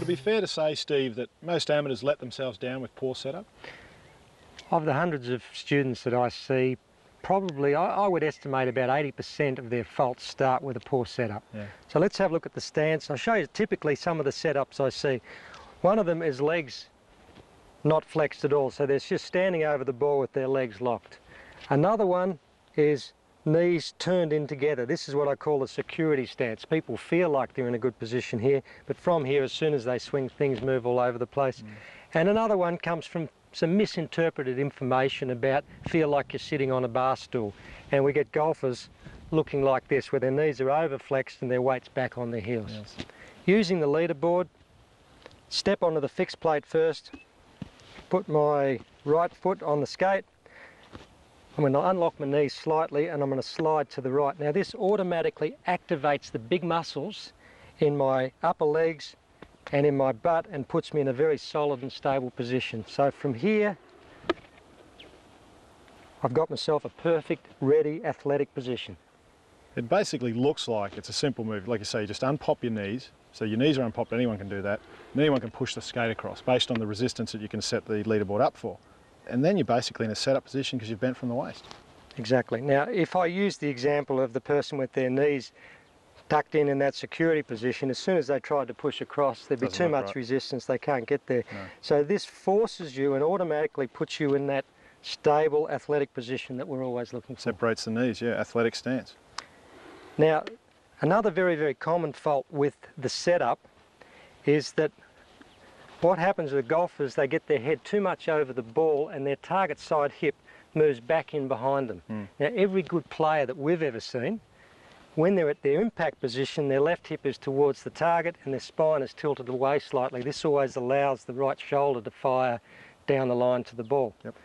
be fair to say, Steve, that most amateurs let themselves down with poor setup? Of the hundreds of students that I see, probably I would estimate about 80% of their faults start with a poor setup. Yeah. So let's have a look at the stance. I'll show you typically some of the setups I see. One of them is legs not flexed at all, so they're just standing over the ball with their legs locked. Another one is knees turned in together. This is what I call a security stance. People feel like they're in a good position here, but from here, as soon as they swing, things move all over the place. And another one comes from some misinterpreted information about feel like you're sitting on a bar stool. And we get golfers looking like this, where their knees are overflexed and their weight's back on their heels. Yes. Using the leaderboard, step onto the fixed plate first, put my right foot on the skate. I'm going to unlock my knees slightly and I'm going to slide to the right. Now this automatically activates the big muscles in my upper legs and in my butt and puts me in a very solid and stable position. So from here, I've got myself a perfect, ready, athletic position. It basically looks like it's a simple move. Like you say, you just unpop your knees. So your knees are unpopped, anyone can do that. And anyone can push the skate across based on the resistance that you can set the leaderboard up for. And then you're basically in a setup position because you've bent from the waist. Exactly. Now, if I use the example of the person with their knees tucked in that security position, as soon as they tried to push across, there'd be too much resistance, they can't get there. No. So this forces you and automatically puts you in that stable athletic position that we're always looking for. Separates the knees, yeah, athletic stance. Now, another very, very common fault with the setup is that what happens with golfers, they get their head too much over the ball and their target side hip moves back in behind them. Now, every good player that we've ever seen, when they're at their impact position, their left hip is towards the target and their spine is tilted away slightly. This always allows the right shoulder to fire down the line to the ball. Yep.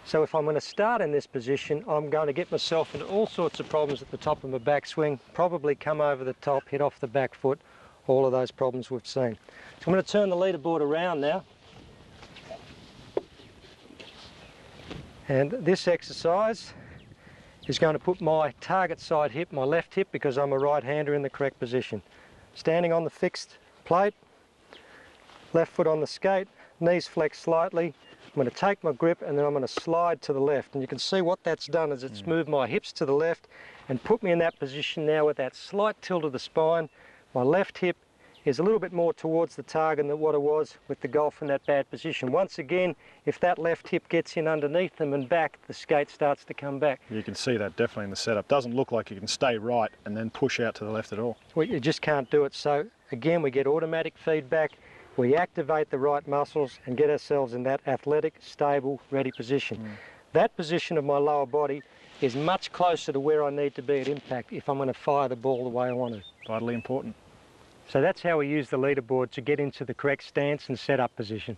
So if I'm going to start in this position, I'm going to get myself into all sorts of problems at the top of my backswing, probably come over the top, hit off the back foot, all of those problems we've seen. So I'm going to turn the leaderboard around now. And this exercise is going to put my target side hip, my left hip, because I'm a right-hander, in the correct position. Standing on the fixed plate, left foot on the skate, knees flexed slightly. I'm going to take my grip and then I'm going to slide to the left. And you can see what that's done is it's moved my hips to the left and put me in that position now with that slight tilt of the spine. My left hip is a little bit more towards the target than what it was with the golf in that bad position. Once again, if that left hip gets in underneath them and back, the skate starts to come back. You can see that definitely in the setup. Doesn't look like you can stay right and then push out to the left at all. Well, you just can't do it. So again, we get automatic feedback. We activate the right muscles and get ourselves in that athletic, stable, ready position. That position of my lower body is much closer to where I need to be at impact if I'm going to fire the ball the way I want to. Vitally important. So that's how we use the leaderboard to get into the correct stance and setup position.